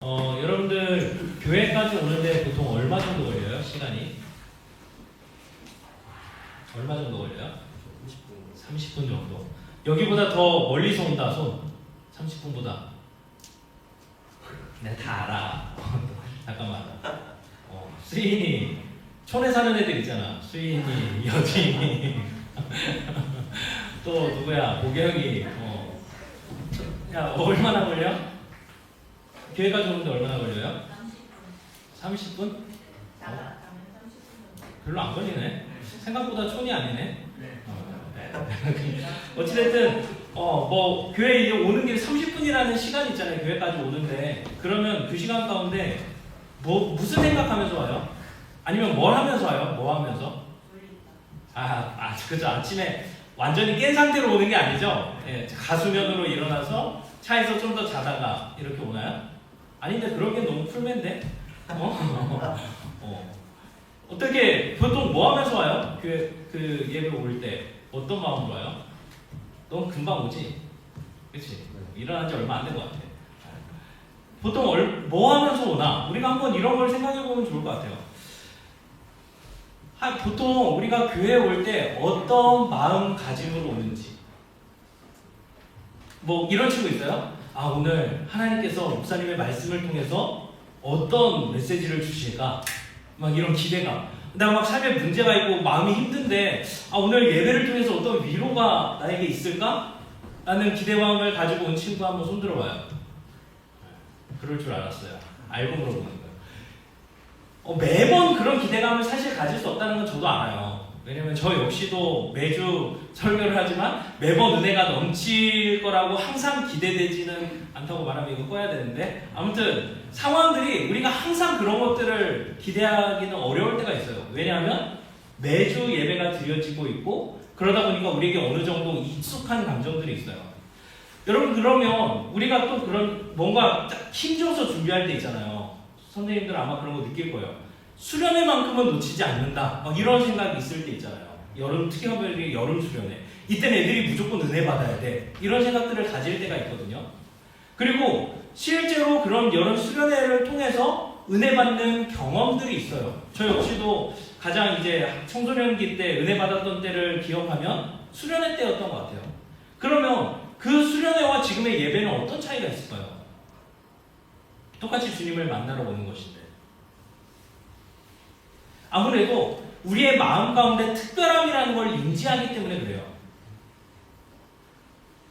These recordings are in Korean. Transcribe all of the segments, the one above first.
여러분들 교회까지 오는데 보통 얼마 정도 걸려요? 시간이? 얼마 정도 걸려요? 30분 정도. 여기보다 더 멀리서 온다, 손. 30분보다. 내가 다 알아. 잠깐만. 수인이, 촌에 사는 애들 있잖아. 수인이, 여진이. 또 누구야? 보경이. 야, 얼마나 걸려? 교회까지 오는데 얼마나 걸려요? 30분? 별로 안 걸리네. 생각보다 촌이 아니네. 어찌됐든 뭐 교회 오는 길 30분이라는 시간이 있잖아요. 교회까지 오는데 그러면 그 시간 가운데 무슨 생각하면서 와요? 아니면 뭘 하면서 와요? 뭐 하면서? 그죠. 아침에 완전히 깬 상태로 오는 게 아니죠. 예, 가수면으로 일어나서 차에서 좀 더 자다가 이렇게 오나요? 아닌데 그런 게 너무 풀맨데? 어떻게 보통 뭐 하면서 와요? 그 예배 올 때 어떤 마음으로 와요? 너무 금방 오지? 그치? 일어난 지 얼마 안 된 것 같아. 보통 뭐 하면서 오나? 우리가 한번 이런 걸 생각해 보면 좋을 것 같아요. 보통 우리가 교회에 올 때 어떤 마음가짐으로 오는지. 뭐 이런 친구 있어요? 오늘 하나님께서 목사님의 말씀을 통해서 어떤 메시지를 주실까? 막 이런 기대감. 내가 막 삶에 문제가 있고 마음이 힘든데 오늘 예배를 통해서 어떤 위로가 나에게 있을까? 라는 기대감을 가지고 온 친구 한번 손 들어봐요. 그럴 줄 알았어요. 알고 물어보는 거예요. 매번 그런 기대감을 사실 가질 수 없다는 건 저도 알아요. 왜냐면 저 역시도 매주 설교를 하지만 매번 은혜가 넘칠 거라고 항상 기대되지는 않다고 말하면 이거 꺼야 되는데, 아무튼 상황들이 우리가 항상 그런 것들을 기대하기는 어려울 때가 있어요. 왜냐하면 매주 예배가 드려지고 있고 그러다 보니까 우리에게 어느 정도 익숙한 감정들이 있어요. 여러분, 그러면 우리가 또 그런 뭔가 힘줘서 준비할 때 있잖아요. 선생님들 아마 그런 거 느낄 거예요. 수련회만큼은 놓치지 않는다. 이런 생각이 있을 때 있잖아요. 특히 여름 수련회. 이때는 애들이 무조건 은혜 받아야 돼. 이런 생각들을 가질 때가 있거든요. 그리고 실제로 그런 여름 수련회를 통해서 은혜 받는 경험들이 있어요. 저 역시도 가장 이제 청소년기 때 은혜 받았던 때를 기억하면 수련회 때였던 것 같아요. 그러면 그 수련회와 지금의 예배는 어떤 차이가 있을까요? 똑같이 주님을 만나러 오는 것인데. 아무래도 우리의 마음 가운데 특별함이라는 걸 인지하기 때문에 그래요.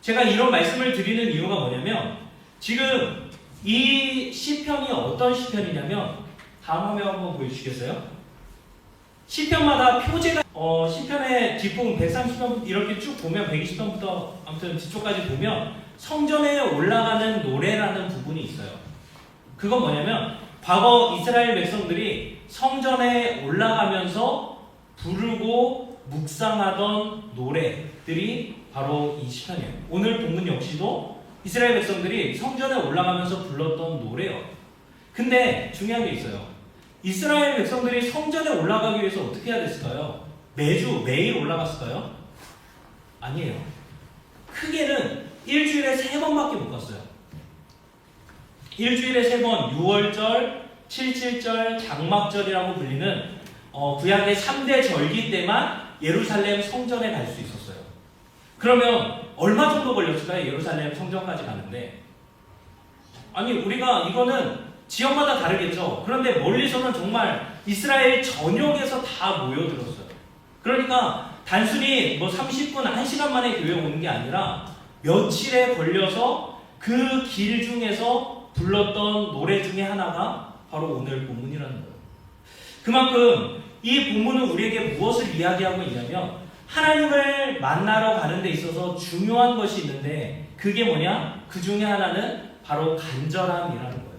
제가 이런 말씀을 드리는 이유가 뭐냐면, 지금 이 시편이 어떤 시편이냐면, 다음 화면 한번 보여주시겠어요? 시편마다 표제가 시편의 뒷부분 130편 이렇게 쭉 보면 120편부터 아무튼 뒤쪽까지 보면 성전에 올라가는 노래라는 부분이 있어요. 그건 뭐냐면, 과거 이스라엘 백성들이 성전에 올라가면서 부르고 묵상하던 노래들이 바로 이 시편이에요. 오늘 본문 역시도 이스라엘 백성들이 성전에 올라가면서 불렀던 노래예요. 근데 중요한 게 있어요. 이스라엘 백성들이 성전에 올라가기 위해서 어떻게 해야 됐을까요? 매일 올라갔을까요? 아니에요. 크게는 일주일에 3번밖에 못 갔어요. 일주일에 3번, 6월절, 77절, 장막절이라고 불리는 구약의 3대 절기 때만 예루살렘 성전에 갈 수 있었어요. 그러면 얼마 정도 걸렸을까요? 예루살렘 성전까지 가는데. 우리가 이거는 지역마다 다르겠죠. 그런데 멀리서는 정말 이스라엘 전역에서 다 모여들었어요. 그러니까 단순히 30분, 1시간 만에 교회에 오는 게 아니라 며칠에 걸려서 그 길 중에서 불렀던 노래 중에 하나가 바로 오늘 본문이라는 거예요. 그만큼 이 본문은 우리에게 무엇을 이야기하고 있냐면, 하나님을 만나러 가는 데 있어서 중요한 것이 있는데, 그게 뭐냐? 그 중에 하나는 바로 간절함이라는 거예요.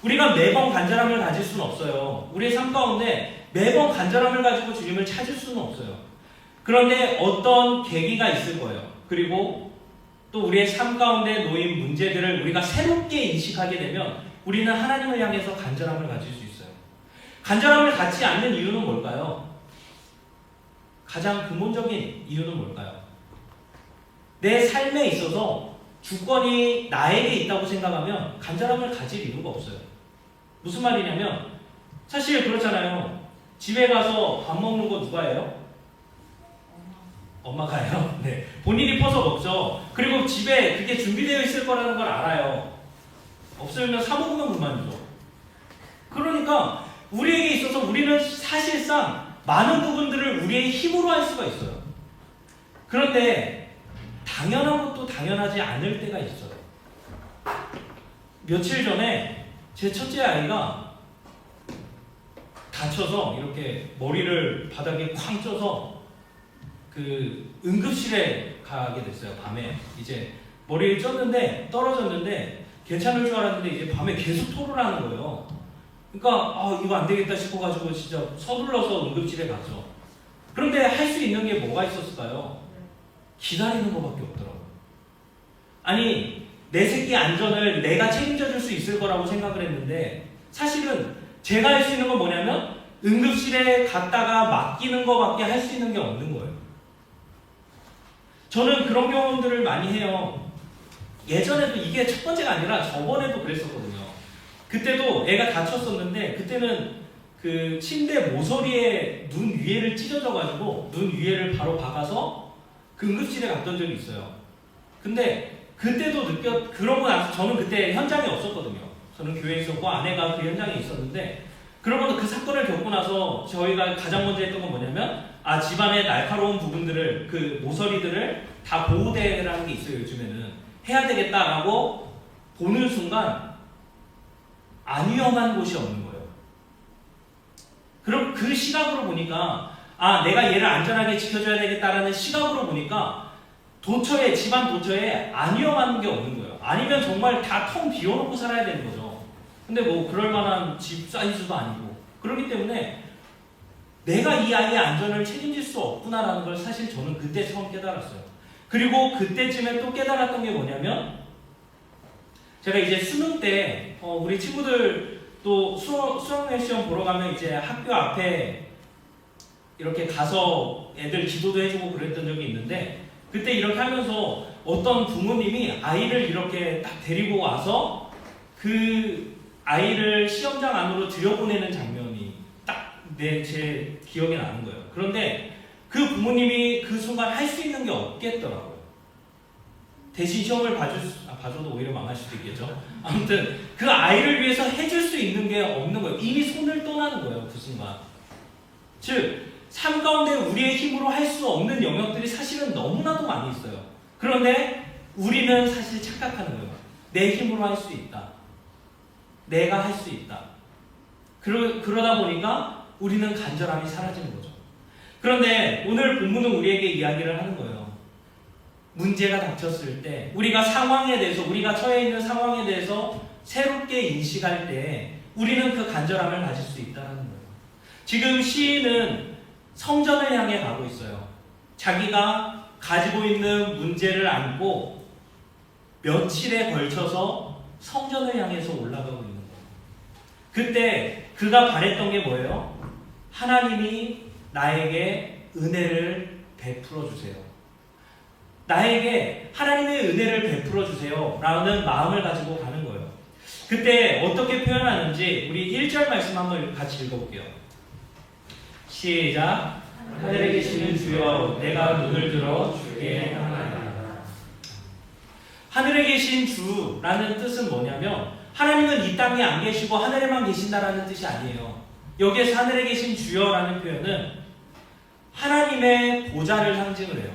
우리가 매번 간절함을 가질 수는 없어요. 우리의 삶 가운데 매번 간절함을 가지고 주님을 찾을 수는 없어요. 그런데 어떤 계기가 있을 거예요. 그리고 또 우리의 삶 가운데 놓인 문제들을 우리가 새롭게 인식하게 되면 우리는 하나님을 향해서 간절함을 가질 수 있어요. 간절함을 갖지 않는 이유는 뭘까요? 가장 근본적인 이유는 뭘까요? 내 삶에 있어서 주권이 나에게 있다고 생각하면 간절함을 가질 이유가 없어요. 무슨 말이냐면 사실 그렇잖아요. 집에 가서 밥 먹는 거 누가 해요? 엄마가 해요. 네. 본인이 퍼서 먹죠. 그리고 집에 그게 준비되어 있을 거라는 걸 알아요. 없으면 사 먹으면 그만이죠. 그러니까 우리에게 있어서 우리는 사실상 많은 부분들을 우리의 힘으로 할 수가 있어요. 그런데 당연한 것도 당연하지 않을 때가 있어요. 며칠 전에 제 첫째 아이가 다쳐서 이렇게 머리를 바닥에 쾅 쪄서 그 응급실에 가게 됐어요. 밤에 이제 머리를 쪘는데 떨어졌는데 괜찮을 줄 알았는데 이제 밤에 계속 토를 하는 거예요. 그러니까 이거 안 되겠다 싶어가지고 진짜 서둘러서 응급실에 갔죠. 그런데 할 수 있는 게 뭐가 있었을까요? 기다리는 것밖에 없더라고요. 아니 내 새끼 안전을 내가 책임져 줄 수 있을 거라고 생각을 했는데 사실은 제가 할 수 있는 건 뭐냐면 응급실에 갔다가 맡기는 것밖에 할 수 있는 게 없는 거예요. 저는 그런 경험들을 많이 해요. 예전에도 이게 첫 번째가 아니라 저번에도 그랬었거든요. 그때도 애가 다쳤었는데 그때는 그 침대 모서리에 눈 위에를 찢어져가지고 눈 위에를 바로 박아서 그 응급실에 갔던 적이 있어요. 근데 그때도 그러고 나서 저는 그때 현장에 없었거든요. 저는 교회에 있었고 아내가 그 현장에 있었는데 그러고 그 사건을 겪고 나서 저희가 가장 먼저 했던 건 뭐냐면 집안의 날카로운 부분들을 그 모서리들을 다 보호대라는 게 있어요. 요즘에는 해야 되겠다라고 보는 순간 안 위험한 곳이 없는 거예요. 그럼 그 시각으로 보니까 내가 얘를 안전하게 지켜줘야 되겠다라는 시각으로 보니까 집안 도처에 안 위험한 게 없는 거예요. 아니면 정말 다 텅 비워놓고 살아야 되는 거죠. 근데 뭐 그럴 만한 집 사이즈도 아니고 그렇기 때문에 내가 이 아이의 안전을 책임질 수 없구나라는 걸 사실 저는 그때 처음 깨달았어요. 그리고 그때쯤에 또 깨달았던 게 뭐냐면 제가 이제 수능 때 우리 친구들 또 수학여행 시험 보러 가면 이제 학교 앞에 이렇게 가서 애들 기도도 해주고 그랬던 적이 있는데 그때 이렇게 하면서 어떤 부모님이 아이를 이렇게 딱 데리고 와서 그 아이를 시험장 안으로 들여보내는 장면이 딱 제 기억에 나는 거예요. 그런데 그 부모님이 그 순간 할 수 있는 게 없겠더라고요. 대신 시험을 봐줘도 오히려 망할 수도 있겠죠. 아무튼 그 아이를 위해서 해줄 수 있는 게 없는 거예요. 이미 손을 떠나는 거예요. 그 순간. 즉 삶 가운데 우리의 힘으로 할 수 없는 영역들이 사실은 너무나도 많이 있어요. 그런데 우리는 사실 착각하는 거예요. 내 힘으로 할 수 있다. 내가 할 수 있다. 그러다 보니까 우리는 간절함이 사라지는 거죠. 그런데 오늘 본문은 우리에게 이야기를 하는 거예요. 문제가 닥쳤을 때 우리가 상황에 대해서 우리가 처해 있는 상황에 대해서 새롭게 인식할 때 우리는 그 간절함을 가질 수 있다는 거예요. 지금 시인은 성전을 향해 가고 있어요. 자기가 가지고 있는 문제를 안고 며칠에 걸쳐서 성전을 향해서 올라가고 있는 거예요. 그때 그가 바랬던 게 뭐예요? 하나님이 나에게 은혜를 베풀어 주세요. 나에게 하나님의 은혜를 베풀어 주세요 라는 마음을 가지고 가는 거예요. 그때 어떻게 표현하는지 우리 1절 말씀 한번 같이 읽어볼게요. 시작. 하늘에 계시는 주여 내가 눈을 들어 주께 향하나이다. 하늘에 계신 주라는 뜻은 뭐냐면 하나님은 이 땅에 안 계시고 하늘에만 계신다라는 뜻이 아니에요. 여기에서 하늘에 계신 주여라는 표현은 하나님의 보좌를 상징을 해요.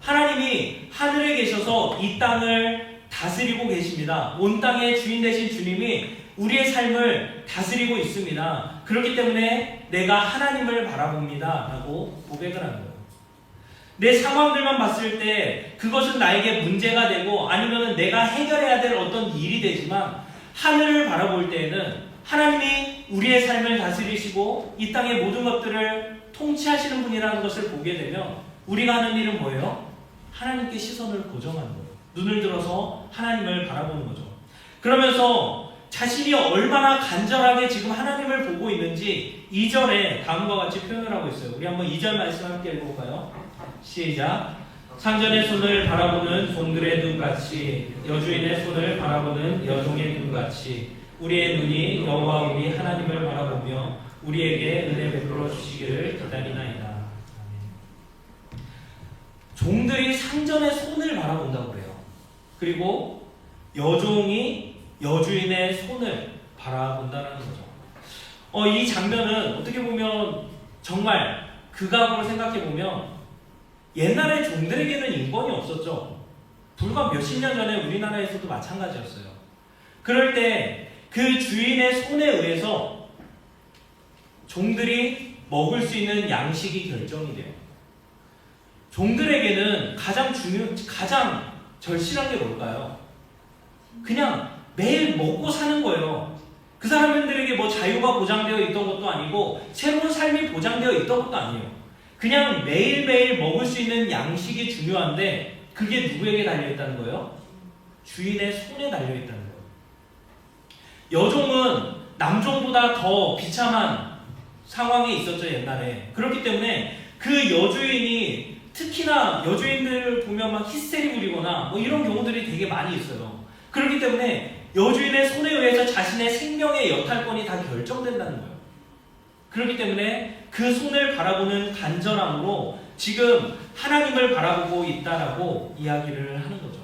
하나님이 하늘에 계셔서 이 땅을 다스리고 계십니다. 온 땅의 주인 되신 주님이 우리의 삶을 다스리고 있습니다. 그렇기 때문에 내가 하나님을 바라봅니다 라고 고백을 하는 거예요. 내 상황들만 봤을 때 그것은 나에게 문제가 되고 아니면 내가 해결해야 될 어떤 일이 되지만 하늘을 바라볼 때에는 하나님이 우리의 삶을 다스리시고 이 땅의 모든 것들을 통치하시는 분이라는 것을 보게 되면 우리가 하는 일은 뭐예요? 하나님께 시선을 고정하는 거예요. 눈을 들어서 하나님을 바라보는 거죠. 그러면서 자신이 얼마나 간절하게 지금 하나님을 보고 있는지 2절에 다음과 같이 표현을 하고 있어요. 우리 한번 2절 말씀 함께 읽어볼까요? 시작. 상전의 손을 바라보는 종들의 눈같이 여주인의 손을 바라보는 여종의 눈같이 우리의 눈이 여호와 우리 하나님을 바라보며 우리에게 은혜 베풀어 주시기를 기다리나이다. 아멘. 종들이 상전의 손을 바라본다고 그래요. 그리고 여종이 여주인의 손을 바라본다는 거죠. 이 장면은 어떻게 보면 정말 극악으로 생각해 보면 옛날에 종들에게는 인권이 없었죠. 불과 몇십 년 전에 우리나라에서도 마찬가지였어요. 그럴 때 그 주인의 손에 의해서 종들이 먹을 수 있는 양식이 결정이 돼요. 종들에게는 가장 절실한 게 뭘까요? 그냥 매일 먹고 사는 거예요. 그 사람들에게 뭐 자유가 보장되어 있던 것도 아니고 새로운 삶이 보장되어 있던 것도 아니에요. 그냥 매일매일 먹을 수 있는 양식이 중요한데 그게 누구에게 달려있다는 거예요? 주인의 손에 달려있다는 거예요. 여종은 남종보다 더 비참한 상황에 있었죠, 옛날에. 그렇기 때문에 그 여주인이 특히나 여주인들을 보면 막 히스테리 부리거나 뭐 이런 경우들이 되게 많이 있어요. 그렇기 때문에 여주인의 손에 의해서 자신의 생명의 여탈권이 다 결정된다는 거예요. 그렇기 때문에 그 손을 바라보는 간절함으로 지금 하나님을 바라보고 있다라고 이야기를 하는 거죠.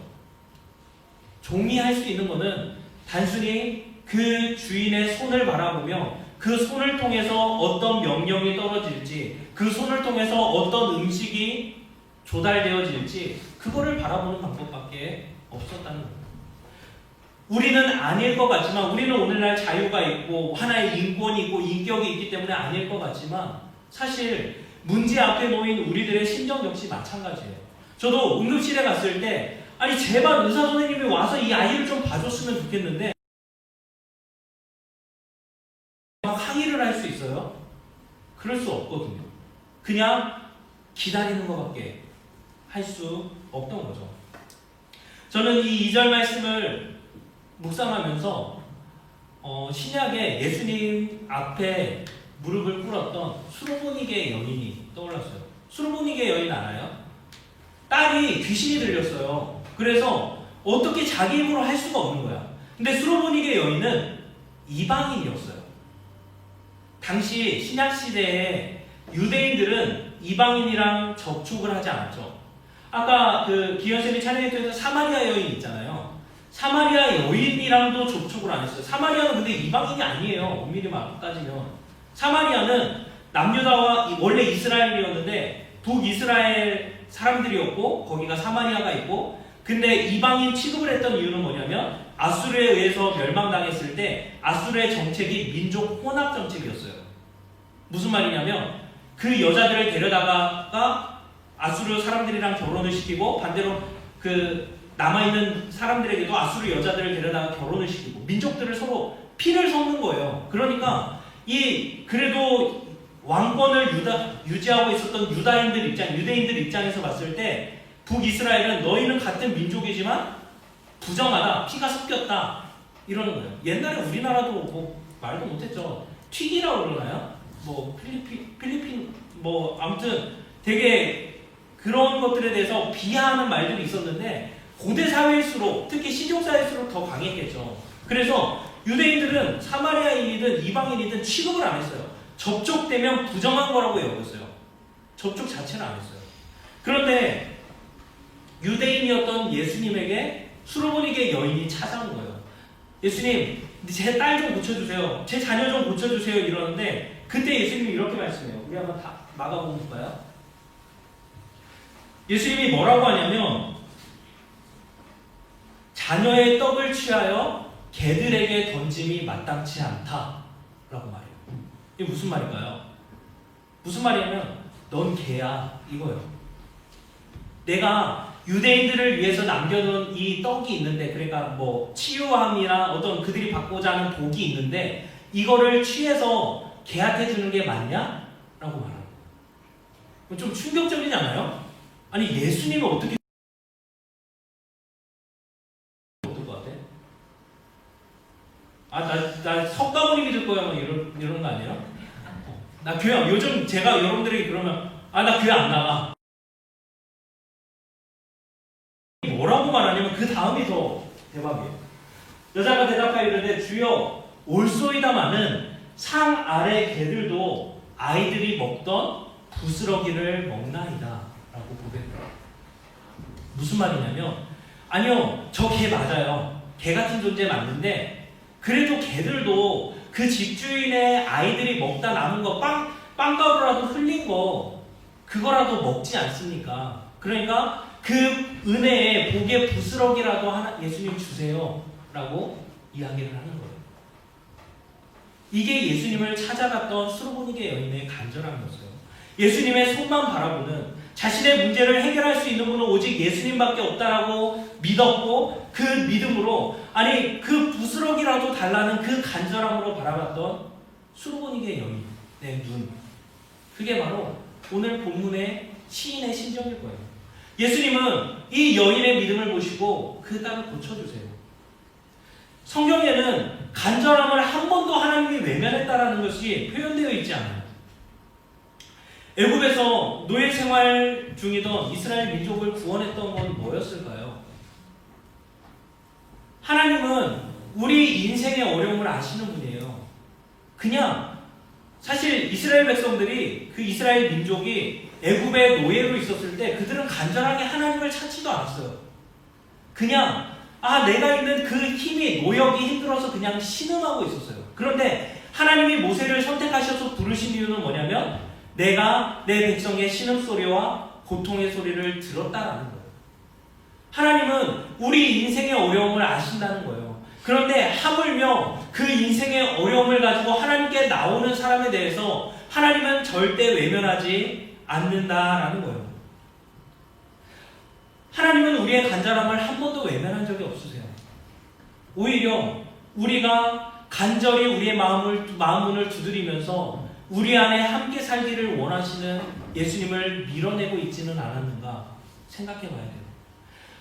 종이 할 수 있는 것은 단순히 그 주인의 손을 바라보며 그 손을 통해서 어떤 명령이 떨어질지, 그 손을 통해서 어떤 음식이 조달되어질지 그거를 바라보는 방법밖에 없었다는 거예요. 우리는 아닐 것 같지만, 우리는 오늘날 자유가 있고 하나의 인권이 있고 인격이 있기 때문에 아닐 것 같지만 사실 문제 앞에 놓인 우리들의 심정 역시 마찬가지예요. 저도 응급실에 갔을 때 아니 제발 의사 선생님이 와서 이 아이를 좀 봐줬으면 좋겠는데 막 항의를 할 수 있어요? 그럴 수 없거든요. 그냥 기다리는 것밖에 할 수 없던 거죠. 저는 이 2절 말씀을 묵상하면서 신약에 예수님 앞에 무릎을 꿇었던 수르보니게 여인이 떠올랐어요. 수르보니게 여인 알아요? 딸이 귀신이 들렸어요. 그래서 어떻게 자기 힘으로 할 수가 없는 거야. 근데 수르보니게 여인은 이방인이었어요. 당시 신약시대에 유대인들은 이방인이랑 접촉을 하지 않았죠. 아까 그 기현쌤이 찬양했던 사마리아 여인 있잖아요. 사마리아 여인이랑도 접촉을 안 했어요. 사마리아는 근데 이방인이 아니에요. 엄밀히 따지면. 사마리아는 남유다와 원래 이스라엘이었는데 북이스라엘 사람들이었고 거기가 사마리아가 있고, 근데 이방인 취급을 했던 이유는 뭐냐면 아수르에 의해서 멸망당했을 때 아수르의 정책이 민족 혼합 정책이었어요. 무슨 말이냐면 그 여자들을 데려다가 아수르 사람들이랑 결혼을 시키고 반대로 그 남아있는 사람들에게도 아수르 여자들을 데려다가 결혼을 시키고 민족들을 서로 피를 섞는 거예요. 그러니까 그래도 왕권을 유지하고 있었던 유대인들 입장에서 봤을 때 북이스라엘은 너희는 같은 민족이지만 부정하다, 피가 섞였다 이러는 거예요. 옛날에 우리나라도 뭐 말도 못했죠. 튀기라고 그러나요? 뭐 필리핀 뭐 아무튼 되게 그런 것들에 대해서 비하하는 말들이 있었는데 고대 사회일수록 특히 시종 사회일수록 더 강했겠죠. 그래서 유대인들은 사마리아인이든 이방인이든 취급을 안 했어요. 접촉되면 부정한 거라고 여겼어요. 접촉 자체는 안 했어요. 그런데 유대인이었던 예수님에게 수르보니게 여인이 찾아온 거예요. 예수님, 제 딸 좀 고쳐주세요. 제 자녀 좀 고쳐주세요. 이러는데 그때 예수님이 이렇게 말씀해요. 우리 한번 다 막아보면 볼까요? 예수님이 뭐라고 하냐면 자녀의 떡을 취하여 개들에게 던짐이 마땅치 않다 라고 말해요. 이게 무슨 말일까요? 무슨 말이냐면 넌 개야 이거예요. 내가 유대인들을 위해서 남겨놓은 이 떡이 있는데, 그러니까 뭐 치유함이나 어떤 그들이 받고자 하는 복이 있는데 이거를 취해서 개한테 주는 게 맞냐? 라고 말하는 거예요. 좀 충격적이지 않아요? 아니 예수님이 어떻게 어떨 것 같아? 나 석가모니 믿을 거야 뭐 이런 거 아니에요? 나 교회 요즘 제가 여러분들에게 그러면 나 교회 안 나가. 여자가 대답하여 이르되 주여 올소이다마는 상 아래 개들도 아이들이 먹던 부스러기를 먹나이다 라고 고백해요. 무슨 말이냐면 아니요 저 개 맞아요. 개 같은 존재 맞는데 그래도 개들도 그 집주인의 아이들이 먹다 남은 거 빵가루라도 흘린 거 그거라도 먹지 않습니까? 그러니까 그 은혜에 복의 부스러기라도 하나 예수님 주세요 라고 이야기를 하는 거예요. 이게 예수님을 찾아갔던 수르보니게 여인의 간절함이었어요. 예수님의 손만 바라보는 자신의 문제를 해결할 수 있는 분은 오직 예수님밖에 없다라고 믿었고 그 믿음으로 아니 그 부스러기라도 달라는 그 간절함으로 바라봤던 수르보니게 여인의 눈, 그게 바로 오늘 본문의 시인의 심정일 거예요. 예수님은 이 여인의 믿음을 보시고 그 딸을 고쳐주세요. 성경에는 간절함을 한 번도 하나님이 외면했다라는 것이 표현되어 있지 않아요. 애굽에서 노예 생활 중이던 이스라엘 민족을 구원했던 건 뭐였을까요? 하나님은 우리 인생의 어려움을 아시는 분이에요. 그냥 사실 이스라엘 백성들이 그 이스라엘 민족이 애굽의 노예로 있었을 때 그들은 간절하게 하나님을 찾지도 않았어요. 그냥 내가 있는 그 힘이 노역이 힘들어서 그냥 신음하고 있었어요. 그런데 하나님이 모세를 선택하셔서 부르신 이유는 뭐냐면 내가 내 백성의 신음소리와 고통의 소리를 들었다라는 거예요. 하나님은 우리 인생의 어려움을 아신다는 거예요. 그런데 하물며 그 인생의 어려움을 가지고 하나님께 나오는 사람에 대해서 하나님은 절대 외면하지 않는다라는 거예요. 하나님은 우리의 간절함을 한 번도 외면한 적이 없으세요. 오히려 우리가 간절히 우리의 마음문을 두드리면서 우리 안에 함께 살기를 원하시는 예수님을 밀어내고 있지는 않았는가 생각해 봐야 돼요.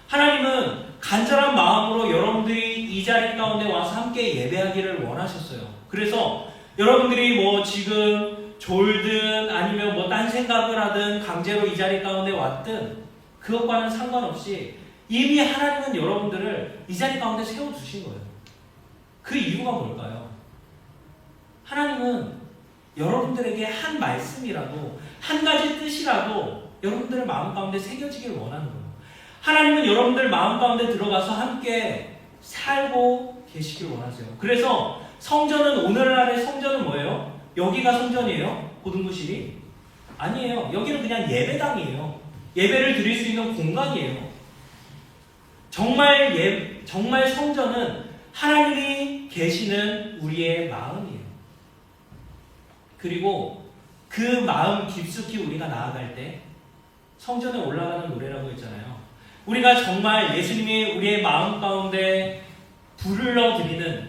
하나님은 간절한 마음으로 여러분들이 이 자리 가운데 와서 함께 예배하기를 원하셨어요. 그래서 여러분들이 뭐 지금 졸든 아니면 뭐 딴 생각을 하든 강제로 이 자리 가운데 왔든 그것과는 상관없이 이미 하나님은 여러분들을 이 자리 가운데 세워두신 거예요. 그 이유가 뭘까요? 하나님은 여러분들에게 한 말씀이라도 한 가지 뜻이라도 여러분들의 마음 가운데 새겨지길 원하는 거예요. 하나님은 여러분들 마음 가운데 들어가서 함께 살고 계시길 원하세요. 그래서 성전은 오늘날의 성전은 뭐예요? 여기가 성전이에요? 고등부실이? 아니에요. 여기는 그냥 예배당이에요. 예배를 드릴 수 있는 공간이에요. 정말 성전은 하나님이 계시는 우리의 마음이에요. 그리고 그 마음 깊숙이 우리가 나아갈 때 성전에 올라가는 노래라고 했잖아요. 우리가 정말 예수님이 우리의 마음 가운데 불러드리는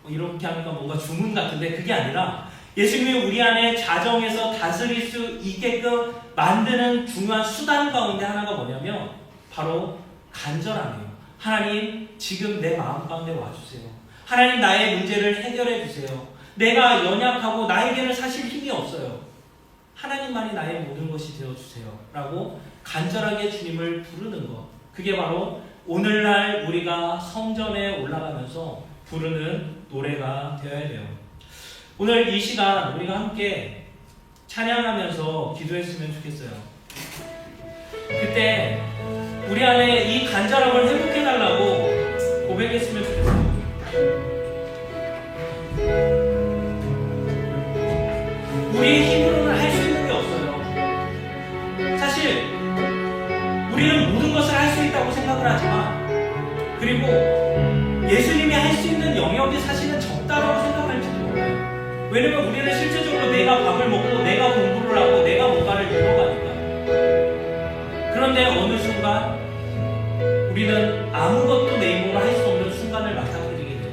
이렇게 하니까 뭔가 주문 같은데 그게 아니라 예수님이 우리 안에 자정에서 다스릴 수 있게끔 만드는 중요한 수단 가운데 하나가 뭐냐면 바로 간절함이에요. 하나님 지금 내 마음 가운데 와주세요. 하나님 나의 문제를 해결해 주세요. 내가 연약하고 나에게는 사실 힘이 없어요. 하나님만이 나의 모든 것이 되어주세요 라고 간절하게 주님을 부르는 것, 그게 바로 오늘날 우리가 성전에 올라가면서 부르는 노래가 되어야 돼요. 오늘 이 시간 우리가 함께 찬양하면서 기도했으면 좋겠어요. 그때 우리 안에 이 간절함을 회복해달라고 고백했으면 좋겠어요. 우리의 힘으로는 할 수 있는 게 없어요. 사실 우리는 모든 것을 할 수 있다고 생각을 하지만, 그리고 예수님이 할 수 있는 영역이 사실은 적다라고 생각할지도 몰라요. 왜냐면 우리는 실제적으로 내가 밥을 먹고 내가 공부를 하고 내가 뭔가를 이뤄가니까. 그런데 어느 순간 우리는 아무것도 내 힘으로 할 수 없는 순간을 맞닥뜨리게 돼요.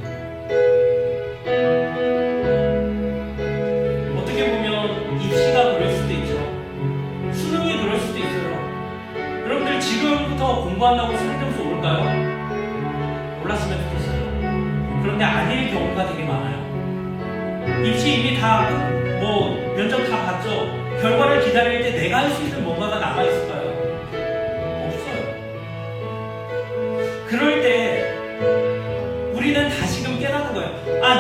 어떻게 보면 입시가 그럴 수도 있죠. 수능이 그럴 수도 있어요. 여러분들 지금부터 공부한다고 수능 점수 오를까요? 올랐으면 좋겠어요. 그런데 아닐 경우가 되게 많아요. 입시 이미 다 면접 다 봤죠. 결과를 기다릴 때 내가 할 수 있는 뭔가가 남아 있을까요? 없어요. 그럴 때 우리는 다시금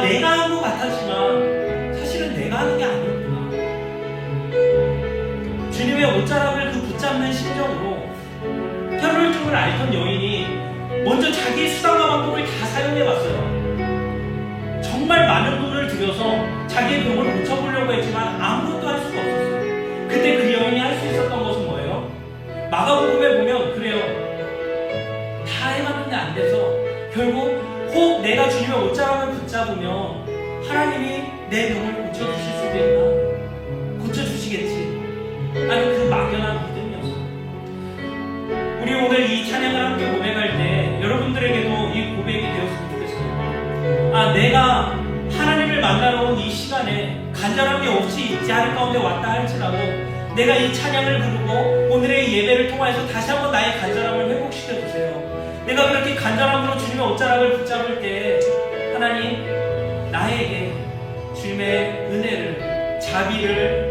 내가 한 것 같았지만 사실은 내가 하는 게 아니었구나. 주님의 옷자락을 그 붙잡는 심정으로 혈루증을 앓던 여인이 먼저 자기의 수단과 방법을 다 사용해봤어요. 정말 많은 돈을 들여서 자기의 병을 고쳐보려고 했지만 아무것도 할 수가 없었어요. 그때 그 여인이 할 수 있었던 것은 뭐예요? 마가복음에 보면 그래요. 다 해봤는데 안 돼서 결국 혹 내가 주님의 옷자락을 붙잡으면 하나님이 내 병을 고쳐주실 수도 있나? 고쳐주시겠지. 아니 그 막연한 믿음이었어요. 우리 오늘 이 찬양을 함께 고백할 때 여러분들에게도 이 고백이 되었으면 좋겠어요. 내가 하나님을 만나러 온 이 시간에 간절함이 없이 있지 않을 가운데 왔다 할지라도 내가 이 찬양을 부르고 오늘의 예배를 통해서 다시 한번 나의 간절함을 회복시켜 주세요. 내가 그렇게 간절함으로 주님의 옷자락을 붙잡을 때 하나님 나에게 주님의 은혜를 자비를